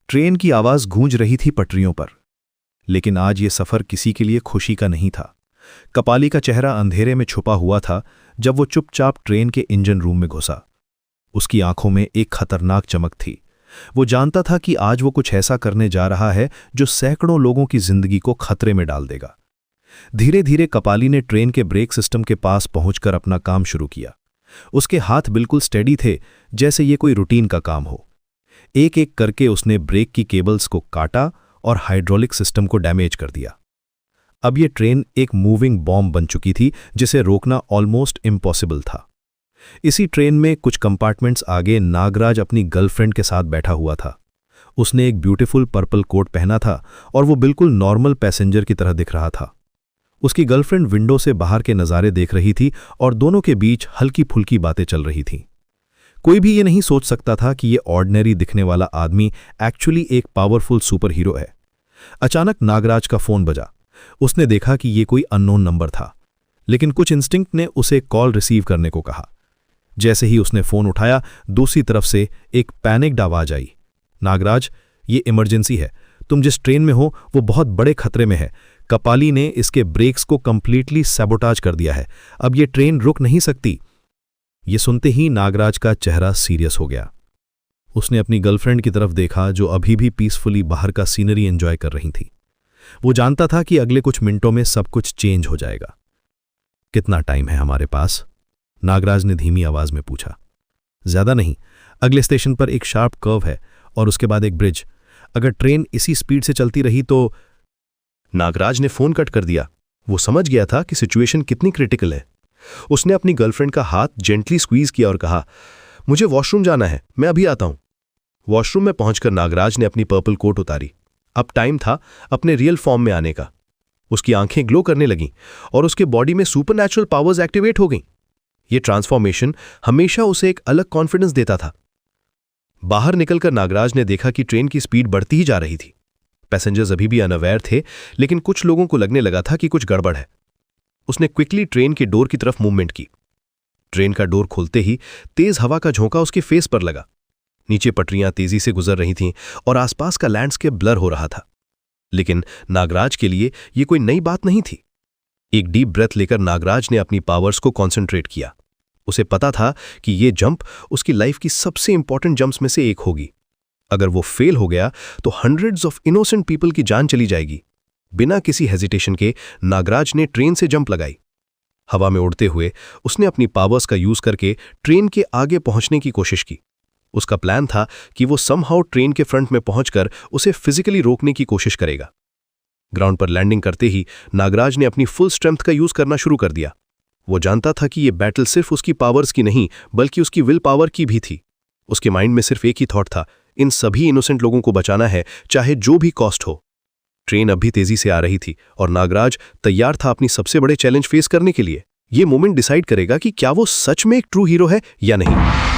Train की आवाज गूंज रही थी पटरियों पर। लेकिन आज ये सफर किसी के लिए खुशी का नहीं था। कपाली का चेहरा अंधेरे में छुपा हुआ था जब वो चुपचाप ट्रेन के इंजन रूम में घुसा। उसकी आंखों में एक खतरनाक चमक थी। वो जानता था कि आज वो कुछ ऐसा करने जा रहा है जो सैकड़ों लोगों की जिंदगी को खतरे में डाल देगा। धीरे धीरे कपाली ने ट्रेन के ब्रेक सिस्टम के पास पहुंचकर अपना काम शुरू किया। उसके हाथ बिल्कुल स्टेडी थे, जैसे ये कोई रूटीन का काम हो। एक एक करके उसने ब्रेक की केबल्स को काटा और हाइड्रोलिक सिस्टम को डैमेज कर दिया। अब ये ट्रेन एक मूविंग बॉम्ब बन चुकी थी जिसे रोकना ऑलमोस्ट इम्पॉसिबल था। इसी ट्रेन में कुछ कंपार्टमेंट्स आगे नागराज अपनी गर्लफ्रेंड के साथ बैठा हुआ था। उसने एक ब्यूटीफुल पर्पल कोट पहना था और वो बिल्कुल नॉर्मल पैसेंजर की तरह दिख रहा था। उसकी गर्लफ्रेंड विंडो से बाहर के नज़ारे देख रही थी और दोनों के बीच हल्की फुल्की बातें चल रही थीं। कोई भी ये नहीं सोच सकता था कि ये ऑर्डिनरी दिखने वाला आदमी एक्चुअली एक पावरफुल सुपर हीरो है। अचानक नागराज का फोन बजा। उसने देखा कि ये कोई अननोन नंबर था, लेकिन कुछ इंस्टिंक्ट ने उसे कॉल रिसीव करने को कहा। जैसे ही उसने फोन उठाया, दूसरी तरफ से एक पैनिक्ड आवाज आई। नागराज, ये इमरजेंसी है। तुम जिस ट्रेन में हो वो बहुत बड़े खतरे में है। कपाली ने इसके ब्रेक्स को कंप्लीटली सैबोटाज कर दिया है। अब ये ट्रेन रुक नहीं सकती। ये सुनते ही नागराज का चेहरा सीरियस हो गया। उसने अपनी गर्लफ्रेंड की तरफ देखा जो अभी भी पीसफुली बाहर का सीनरी एंजॉय कर रही थी। वो जानता था कि अगले कुछ मिनटों में सब कुछ चेंज हो जाएगा। कितना टाइम है हमारे पास? नागराज ने धीमी आवाज में पूछा। ज्यादा नहीं, अगले स्टेशन पर एक शार्प कर्व है और उसके बाद एक ब्रिज। अगर ट्रेन इसी स्पीड से चलती रही तो। नागराज ने फोन कट कर दिया। वो समझ गया था कि सिचुएशन कितनी क्रिटिकल है। उसने अपनी गर्लफ्रेंड का हाथ जेंटली स्क्वीज किया और कहा, मुझे वॉशरूम जाना है, मैं अभी आता हूं। वॉशरूम में पहुंचकर नागराज ने अपनी पर्पल कोट उतारी। अब टाइम था अपने रियल फॉर्म में आने का। उसकी आंखें ग्लो करने लगीं और उसके बॉडी में सुपरनैचुरल पावर्स एक्टिवेट हो गईं। ये ट्रांसफॉर्मेशन हमेशा उसे एक अलग कॉन्फिडेंस देता था। बाहर निकलकर नागराज ने देखा कि ट्रेन की स्पीड बढ़ती ही जा रही थी। पैसेंजर्स अभी भी अनअवेयर थे, लेकिन कुछ लोगों को लगने लगा था कि कुछ गड़बड़ है। उसने क्विकली ट्रेन के डोर की तरफ मूवमेंट की। ट्रेन का डोर खुलते ही तेज हवा का झोंका उसके फेस पर लगा। नीचे पटरियां तेजी से गुजर रही थीं और आसपास का लैंडस्केप ब्लर हो रहा था। लेकिन नागराज के लिए यह कोई नई बात नहीं थी। एक डीप ब्रेथ लेकर नागराज ने अपनी पावर्स को कॉन्सेंट्रेट किया। उसे पता था कि यह जंप उसकी लाइफ की सबसे इंपॉर्टेंट जंप्स में से एक होगी। अगर वो फेल हो गया तो हंड्रेड्स ऑफ इनोसेंट पीपल की जान चली जाएगी। बिना किसी हेजिटेशन के नागराज ने ट्रेन से जंप लगाई। हवा में उड़ते हुए उसने अपनी पावर्स का यूज करके ट्रेन के आगे पहुंचने की कोशिश की। उसका प्लान था कि वो समहाउ ट्रेन के फ्रंट में पहुंचकर उसे फिजिकली रोकने की कोशिश करेगा। ग्राउंड पर लैंडिंग करते ही नागराज ने अपनी फुल स्ट्रेंथ का यूज करना शुरू कर दिया। वो जानता था कि यह बैटल सिर्फ उसकी पावर्स की नहीं बल्कि उसकी विल पावर की भी थी। उसके माइंड में सिर्फ एक ही थॉट था, इन सभी इनोसेंट लोगों को बचाना है, चाहे जो भी कॉस्ट हो। ट्रेन अभी तेजी से आ रही थी और नागराज तैयार था अपनी सबसे बड़े चैलेंज फेस करने के लिए। यह मोमेंट डिसाइड करेगा कि क्या वो सच में एक ट्रू हीरो है या नहीं।